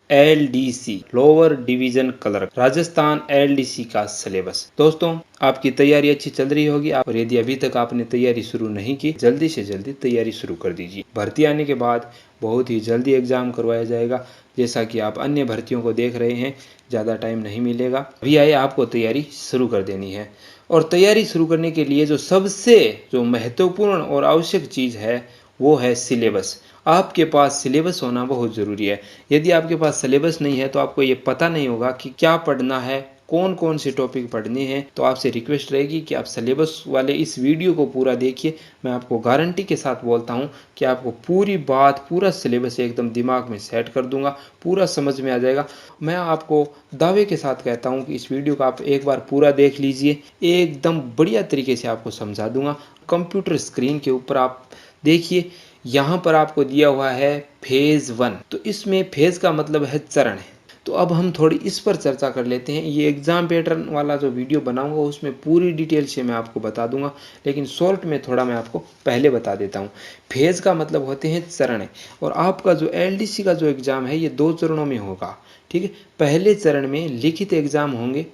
LDC lower division clerk Rajasthan LDC का syllabus. दोस्तों आपकी तैयारी अच्छी चल रही होगी और यदि अभी तक आपने तैयारी शुरू नहीं की, जल्दी से जल्दी तैयारी शुरू कर दीजिए। भर्ती आने के बाद बहुत ही जल्दी एग्जाम करवाया जाएगा। जैसा कि आप अन्य भर्तियों को देख रहे हैं, ज़्यादा टाइम नहीं मिलेगा। अभी आए आपको तैयारी शुरू कर देनी है। और तैयारी शुरू करने के लिए जो सबसे महत्वपूर्ण और आवश्यक चीज़ है वो है सिलेबस। आपके पास सिलेबस होना बहुत ज़रूरी है। यदि आपके पास सिलेबस नहीं है तो आपको ये पता नहीं होगा कि क्या पढ़ना है, कौन कौन से टॉपिक पढ़ने हैं। तो आपसे रिक्वेस्ट रहेगी कि आप सिलेबस वाले इस वीडियो को पूरा देखिए। मैं आपको गारंटी के साथ बोलता हूँ कि आपको पूरी बात, पूरा सिलेबस एकदम दिमाग में सेट कर दूंगा, पूरा समझ में आ जाएगा। मैं आपको दावे के साथ कहता हूँ कि इस वीडियो को आप एक बार पूरा देख लीजिए, एकदम बढ़िया तरीके से आपको समझा दूंगा। कंप्यूटर स्क्रीन के ऊपर आप देखिए, यहाँ पर आपको दिया हुआ है फेज़ 1। तो इसमें फेज़ का मतलब है चरण है। तो अब हम थोड़ी इस पर चर्चा कर लेते हैं। ये एग्जाम पैटर्न वाला जो वीडियो बनाऊंगा उसमें पूरी डिटेल से मैं आपको बता दूंगा, लेकिन शॉर्ट में थोड़ा मैं आपको पहले बता देता हूँ। फेज़ का मतलब होते हैं चरण, और आपका जो LDC का जो एग्ज़ाम है ये 2 चरणों में होगा। ठीक है, पहले चरण में लिखित एग्ज़ाम होंगे,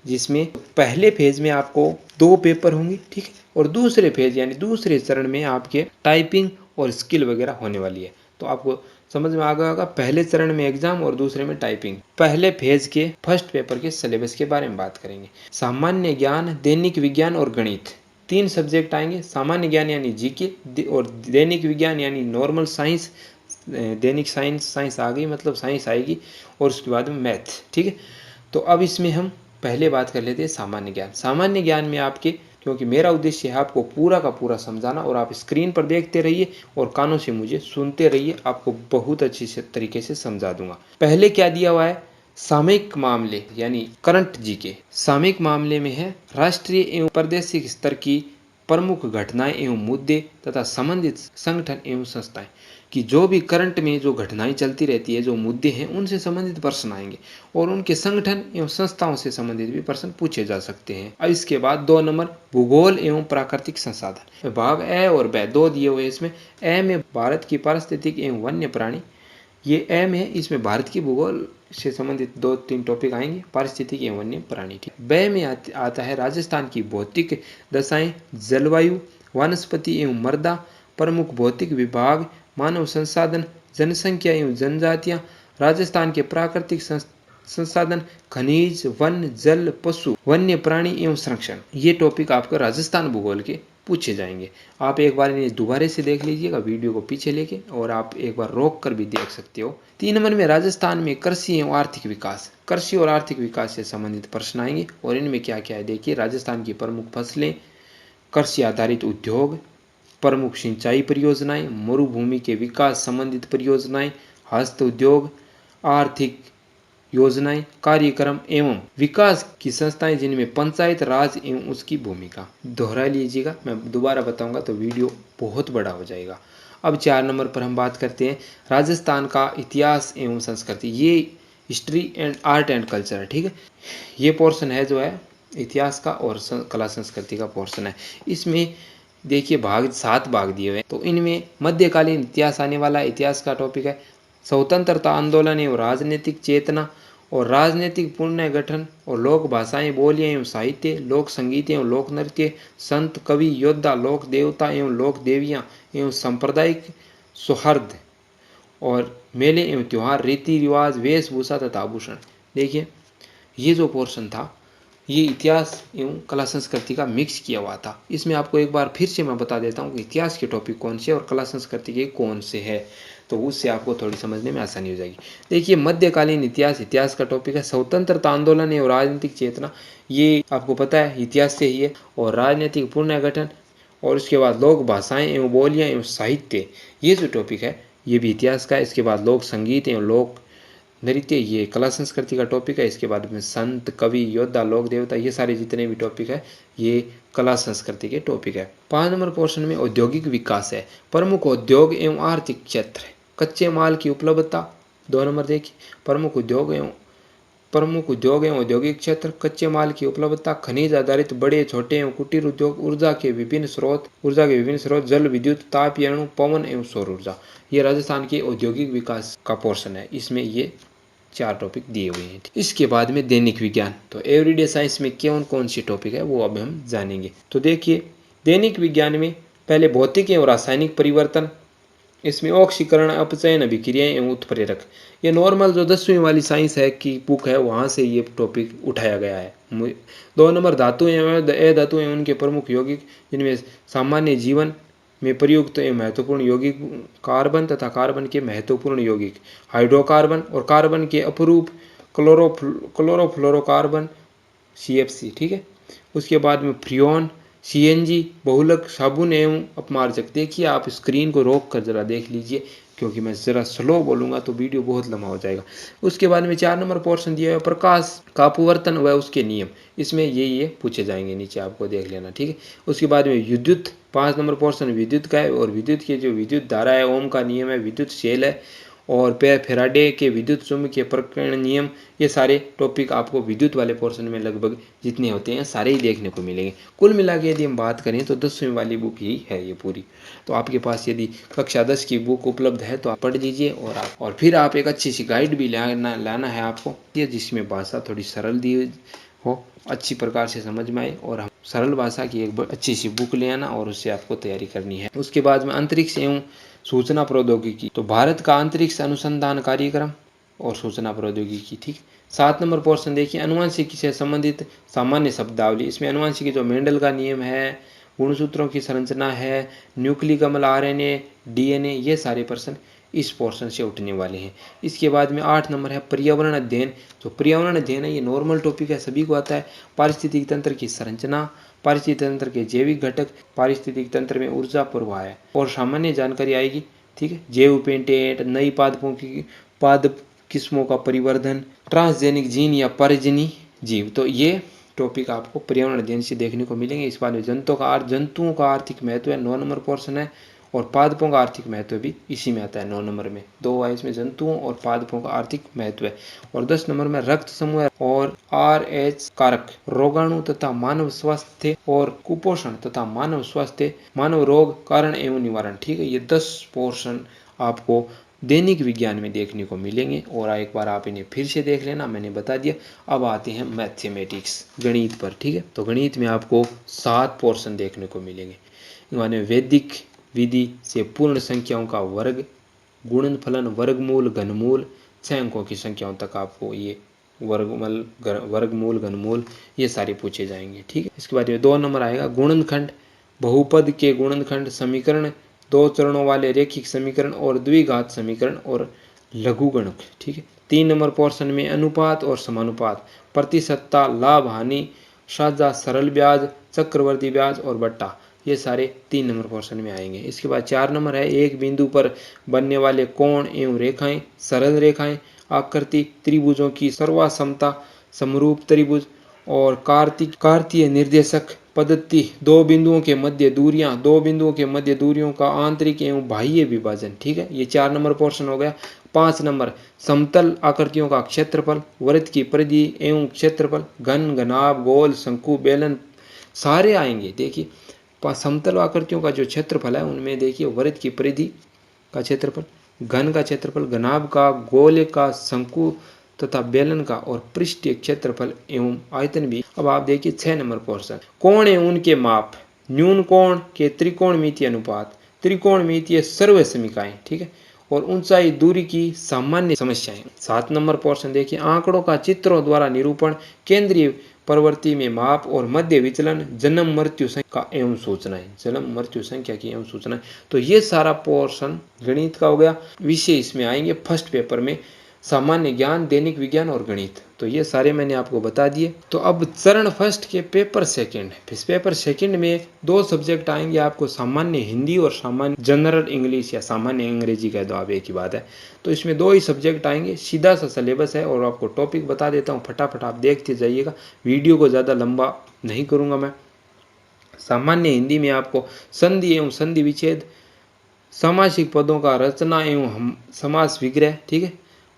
जिसमें पहले फेज में आपको 2 पेपर होंगे। ठीक है, और दूसरे फेज यानी दूसरे चरण में आपके टाइपिंग और स्किल वगैरह होने वाली है। तो आपको समझ में आ गया होगा, पहले चरण में एग्जाम और दूसरे में टाइपिंग। पहले फेज के फर्स्ट पेपर के सिलेबस के बारे में बात करेंगे। सामान्य ज्ञान, दैनिक विज्ञान और गणित, 3 सब्जेक्ट आएंगे। सामान्य ज्ञान यानी GK, और दैनिक विज्ञान यानी नॉर्मल साइंस, दैनिक साइंस आ गई मतलब साइंस आएगी, और उसके बाद में मैथ। ठीक है, तो अब इसमें हम पहले बात कर लेते हैं सामान्य ज्ञान। सामान्य ज्ञान में आपके, क्योंकि मेरा उद्देश्य है आपको पूरा का पूरा समझाना, और आप स्क्रीन पर देखते रहिए और कानों से मुझे सुनते रहिए, आपको बहुत अच्छी तरीके से समझा दूंगा। पहले क्या दिया हुआ है, सामयिक मामले यानी करंट GK। सामयिक मामले में है राष्ट्रीय एवं प्रादेशिक स्तर की प्रमुख घटनाएं एवं मुद्दे तथा संबंधित संगठन एवं संस्थाएं, कि जो भी करंट में जो घटनाएं चलती रहती है, जो मुद्दे हैं, उनसे संबंधित प्रश्न आएंगे, और उनके संगठन एवं संस्थाओं से संबंधित भी प्रश्न पूछे जा सकते हैं। अब इसके बाद 2 नंबर भूगोल एवं प्राकृतिक संसाधन। भाग ए और ब 2 दिए हुए। इसमें ए में भारत की पारिस्थितिक एवं वन्य प्राणी, ये ए में, इसमें भारत की भूगोल से संबंधित 2-3 टॉपिक आएंगे, पारिस्थितिक एवं वन्य प्राणी। ठीक, ब में आता है राजस्थान की भौतिक दशाएं, जलवायु, वनस्पति एवं मृदा, प्रमुख भौतिक विभाग, मानव संसाधन, जनसंख्या एवं जनजातियां, राजस्थान के प्राकृतिक संसाधन, खनिज, वन, जल, पशु, वन्य प्राणी एवं संरक्षण। ये टॉपिक आपका राजस्थान भूगोल के पूछे जाएंगे। आप एक बार इन्हें दोबारा से देख लीजिएगा वीडियो को पीछे लेके, और आप एक बार रोक कर भी देख सकते हो। 3 नंबर में राजस्थान में कृषि एवं आर्थिक विकास। कृषि और आर्थिक विकास से संबंधित प्रश्न आएंगे, और इनमें क्या क्या है देखिए। राजस्थान की प्रमुख फसलें, कृषि आधारित उद्योग, प्रमुख सिंचाई परियोजनाएं, मरुभूमि के विकास संबंधित परियोजनाएं, हस्त उद्योग, आर्थिक योजनाएं, कार्यक्रम एवं विकास की संस्थाएं जिनमें पंचायत राज एवं उसकी भूमिका। दोहरा लीजिएगा, मैं दोबारा बताऊंगा तो वीडियो बहुत बड़ा हो जाएगा। अब 4 नंबर पर हम बात करते हैं राजस्थान का इतिहास एवं संस्कृति। ये history and art and culture है। ठीक है, ये पोर्शन है जो है इतिहास का और कला संस्कृति का पोर्शन है। इसमें देखिए 7 भाग दिए हुए हैं। तो इनमें मध्यकालीन इतिहास आने वाला, इतिहास का टॉपिक है। स्वतंत्रता आंदोलन एवं राजनीतिक चेतना और राजनीतिक पुनर्गठन, और लोक भाषाएं, बोलियां एवं साहित्य, लोक संगीत एवं लोक नृत्य, संत, कवि, योद्धा, लोक देवता एवं लोक देवियां एवं सांप्रदायिक सौहार्द, और मेले एवं त्यौहार, रीति रिवाज, वेशभूषा तथा आभूषण। देखिए ये जो पोर्शन था ये इतिहास एवं कला संस्कृति का मिक्स किया हुआ था। इसमें आपको एक बार फिर से मैं बता देता हूँ कि इतिहास के टॉपिक कौन से और कला संस्कृति के कौन से है, तो उससे आपको थोड़ी समझने में आसानी हो जाएगी। देखिए मध्यकालीन इतिहास, इतिहास का टॉपिक है। स्वतंत्रता आंदोलन एवं राजनीतिक चेतना, ये आपको पता है इतिहास से ही है। और राजनीतिक पुनर्गठन, और उसके बाद लोक भाषाएं एवं बोलियां एवं साहित्य, ये जो टॉपिक है ये भी इतिहास का है। इसके बाद लोक संगीत एवं लोक नृत्य, ये कला संस्कृति का टॉपिक है। इसके बाद में संत, कवि, योद्धा, लोक देवता, ये सारे जितने भी टॉपिक है ये कला संस्कृति के टॉपिक है। 5 नंबर पोर्शन में औद्योगिक विकास है। प्रमुख उद्योग एवं आर्थिक क्षेत्र है। कच्चे माल की उपलब्धता। 2 नंबर देखिए, प्रमुख उद्योग एवं औद्योगिक क्षेत्र, कच्चे माल की उपलब्धता, खनिज आधारित बड़े, छोटे एवं कुटीर उद्योग, ऊर्जा के विभिन्न स्रोत, जल, विद्युत, ताप, अणु, पवन एवं सौर ऊर्जा। ये राजस्थान के औद्योगिक विकास का पोर्शन है। इसमें ये 4 टॉपिक दिए हुए हैं। इसके बाद में दैनिक विज्ञान, तो एवरीडे साइंस में कौन कौन सी टॉपिक है वो अब हम जानेंगे। तो देखिए दैनिक विज्ञान में पहले भौतिक एवं रासायनिक परिवर्तन, इसमें ऑक्सीकरण, अपचयन, अभिक्रियाएं एवं उत्प्रेरक, ये नॉर्मल जो 10वीं वाली साइंस है की बुक है वहाँ से ये टॉपिक उठाया गया है। 2 नंबर धातु एवं अधातु एवं उनके प्रमुख यौगिक, जिनमें सामान्य जीवन में प्रयुक्त एवं महत्वपूर्ण यौगिक कार्बन तथा कार्बन के महत्वपूर्ण यौगिक हाइड्रोकार्बन और कार्बन के अपरूप क्लोरोफ्लोरोकार्बन CFC, ठीक है। उसके बाद में फ्रियोन, CNG, बहुलक साबुन एवं अपमार्जक। देखिए आप स्क्रीन को रोक कर जरा देख लीजिए क्योंकि मैं ज़रा स्लो बोलूँगा तो वीडियो बहुत लंबा हो जाएगा। उसके बाद में 4 नंबर पोर्शन दिया है प्रकाश का अपवर्तन व उसके नियम, इसमें ये पूछे जाएंगे, नीचे आपको देख लेना, ठीक है। उसके बाद में विद्युत, 5 नंबर पोर्शन विद्युत का है और विद्युत के जो विद्युत धारा है, ओम का नियम है, विद्युत शेल है और फेराडे के विद्युत चुम्बकीय प्रकरण नियम, ये सारे टॉपिक आपको विद्युत वाले पोर्शन में लगभग जितने होते हैं सारे ही देखने को मिलेंगे। कुल मिला के यदि हम बात करें तो 10वीं वाली बुक ही है ये पूरी। तो आपके पास यदि कक्षा 10 की बुक उपलब्ध है तो आप पढ़ लीजिए और फिर आप एक अच्छी सी गाइड भी लाना है आपको, जिसमें भाषा थोड़ी सरल दी हो, अच्छी प्रकार से समझ में आए और हम सरल भाषा की एक अच्छी सी बुक ले आना और उससे आपको तैयारी करनी है। उसके बाद में अंतरिक्ष एवं सूचना प्रौद्योगिकी, तो भारत का अंतरिक्ष अनुसंधान कार्यक्रम और सूचना प्रौद्योगिकी, ठीक। 7 नंबर पोर्शन देखिए अनुवांशिकी से संबंधित सामान्य शब्दावली, इसमें अनुवांशिकी जो मेंडल का नियम है, गुणसूत्रों की संरचना है, न्यूक्लिक अम्ल, RNA, DNA, ये सारे प्रश्न इस पोर्शन से उठने वाले हैं। इसके बाद में 8 नंबर है पर्यावरण अध्ययन, जो पर्यावरण अध्ययन है ये नॉर्मल टॉपिक है, सभी को आता है। पारिस्थितिक तंत्र की संरचना, पारिस्थितिक तंत्र के जैविक घटक, पारिस्थितिक तंत्र में ऊर्जा प्रवाह है और सामान्य जानकारी आएगी, ठीक है। जैव पेटेंट, नई पादप किस्मों का परिवर्धन, ट्रांसजेनिक जीन या परजनी जीव, तो ये टॉपिक आपको पर्यावरण अध्ययन से देखने को मिलेंगे। इस बारे में जंतुओं का आर्थिक महत्व है, 9 नंबर पोर्शन है और पादपों का आर्थिक महत्व भी इसी में आता है। 9 नंबर में 2 है, इसमें जंतुओं और पादपों का आर्थिक महत्व है। और 10 नंबर में रक्त समूह और RH कारक, रोगाणु तथा मानव स्वास्थ्य और कुपोषण तथा मानव स्वास्थ्य, मानव रोग कारण एवं निवारण, ठीक है। ये 10 पोर्शन आपको दैनिक विज्ञान में देखने को मिलेंगे और एक बार आप इन्हें फिर से देख लेना, मैंने बता दिया। अब आते हैं मैथमेटिक्स, गणित पर, ठीक है। तो गणित में आपको 7 पोर्शन देखने को मिलेंगे। इन्होंने वैदिक विधि से पूर्ण संख्याओं का वर्ग, गुणनफलन, वर्गमूल, घनमूल, 6 अंकों की संख्याओं तक आपको ये वर्गमूल, घनमूल ये सारे पूछे जाएंगे, ठीक है। इसके बाद 2 नंबर आएगा गुणनखंड, बहुपद के गुणनखंड, समीकरण, 2 चरणों वाले रैखिक समीकरण और द्विघात समीकरण और लघुगणक, ठीक है। 3 नंबर पोर्शन में अनुपात और समानुपात, प्रतिशतता, लाभ हानि, साझा, सरल ब्याज, चक्रवर्ती ब्याज और बट्टा, ये सारे 3 नंबर पोर्शन में आएंगे। इसके बाद 4 नंबर है एक बिंदु पर बनने वाले कोण एवं रेखाएं, सरल रेखाएं, आकृति, त्रिभुजों की सर्वासमता, समरूप त्रिभुज और कार्तीय निर्देशक पद्धति, 2 बिंदुओं के मध्य दूरियां, 2 बिंदुओं के मध्य दूरियों का आंतरिक एवं बाह्य विभाजन, ठीक है। ये 4 नंबर पोर्शन हो गया। 5 नंबर समतल आकृतियों का क्षेत्रफल, वृत्त की परिधि एवं क्षेत्रफल, घन, घनाभ, गोल, शंकु, बेलन सारे आएंगे। देखिए समतल आकृतियों का जो क्षेत्रफल है उनमें देखिए वृत्त की परिधि का क्षेत्रफल, घन का क्षेत्रफल, घनाभ का, गोल का, शंकु तथा बेलन का और पृष्ठीय क्षेत्रफल एवं आयतन भी। अब आप देखिए 6 नंबर पोर्शन, कोण एवं उनके माप, न्यून कोण के त्रिकोणमितीय अनुपात, त्रिकोणमितीय सर्व समीकरण, ठीक है, और ऊंचाई दूरी की सामान्य समस्याएं। 7 नंबर पोर्शन देखिए आंकड़ों का चित्रों द्वारा निरूपण, केंद्रीय प्रवृत्ति में माप और मध्य विचलन, जन्म मृत्यु संख्या एवं सूचनाएं, जन्म मृत्यु संख्या की एवं सूचनाएं। तो ये सारा पोर्शन गणित का हो गया। विषय इसमें आएंगे फर्स्ट पेपर में सामान्य ज्ञान, दैनिक विज्ञान और गणित, तो ये सारे मैंने आपको बता दिए। तो अब चरण फर्स्ट के पेपर सेकंड, इस पेपर सेकंड में 2 सब्जेक्ट आएंगे आपको, सामान्य हिंदी और सामान्य जनरल इंग्लिश या सामान्य अंग्रेजी कह दो आप, एक ही बात है। तो इसमें 2 ही सब्जेक्ट आएंगे, सीधा सा सिलेबस है और आपको टॉपिक बता देता हूँ, फटाफट आप देखते जाइएगा, वीडियो को ज़्यादा लंबा नहीं करूँगा मैं। सामान्य हिंदी में आपको संधि एवं संधि विच्छेद, सामासिक पदों का रचना एवं समास विग्रह, ठीक है,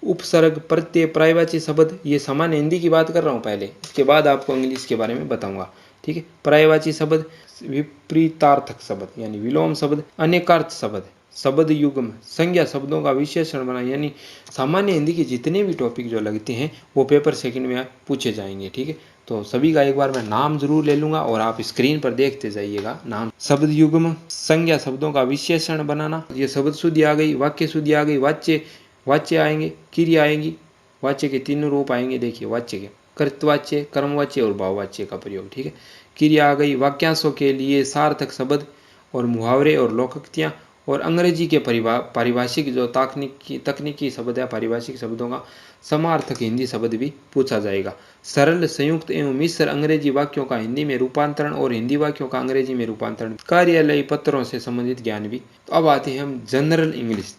उपसर्ग, प्रत्यय, पर्यायवाची शब्द, ये सामान्य हिंदी की बात कर रहा हूँ पहले, इसके बाद आपको इंग्लिश के बारे में बताऊंगा, ठीक है। पर्यायवाची शब्द, विपरीतार्थक शब्द यानी विलोम शब्द, अनेकार्थ शब्द, शब्द युग्म, संज्ञा शब्दों का विशेषण बनाना, यानी सामान्य हिंदी के जितने भी टॉपिक जो लगते हैं वो पेपर सेकंड में पूछे जाएंगे। ठीक है, तो सभी का एक बार मैं नाम जरूर ले लूँगा और आप स्क्रीन पर देखते जाइएगा नाम। शब्द युग्म, संज्ञा शब्दों का विशेषण बनाना, ये शब्द शुद्धि आ गई, वाक्य शुद्धि आ गई, वाच्य आएंगे, क्रिया आएंगी, वाच्य के तीनों रूप आएंगे। देखिए वाच्य के कर्तवाच्य, कर्मवाच्य और भाववाच्य का प्रयोग। ठीक है, क्रिया आ गई, वाक्यांशों के लिए सार्थक शब्द और मुहावरे और लोकोक्तियाँ, और अंग्रेजी के पारिभाषिक जो तकनीकी शब्द है, पारिभाषिक शब्दों का समार्थक हिंदी शब्द भी पूछा जाएगा। सरल, संयुक्त एवं मिश्र अंग्रेजी वाक्यों का हिंदी में रूपांतरण और हिंदी वाक्यों का अंग्रेजी में रूपांतरण, कार्यालय पत्रों से संबंधित ज्ञान भी। तो अब आते हैं हम जनरल इंग्लिश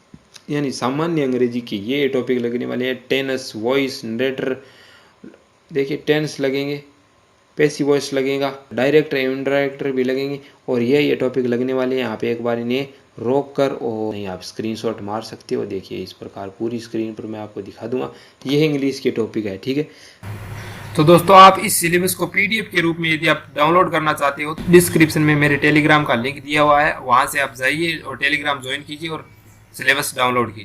यानी सामान्य अंग्रेजी की, ये टॉपिक लगने वाले हैं। टेनस, वॉइस, नरेटर, देखिए टेंस लगेंगे, पैसिव वॉइस लगेगा, डायरेक्टर एवं इनडायरेक्टर भी लगेंगे, और ये टॉपिक लगने वाले हैं। यहाँ पे एक बार इन्हें रोक कर और नहीं आप स्क्रीनशॉट मार सकते हो। देखिए इस प्रकार पूरी स्क्रीन पर मैं आपको दिखा दूंगा, ये इंग्लिश के टॉपिक है। ठीक है, तो दोस्तों आप इस सिलेबस को पीडीएफ के रूप में यदि आप डाउनलोड करना चाहते हो तो डिस्क्रिप्शन में मेरे टेलीग्राम का लिंक दिया हुआ है, वहां से आप जाइए और टेलीग्राम ज्वाइन कीजिए और सिलेबस डाउनलोड कीजिए।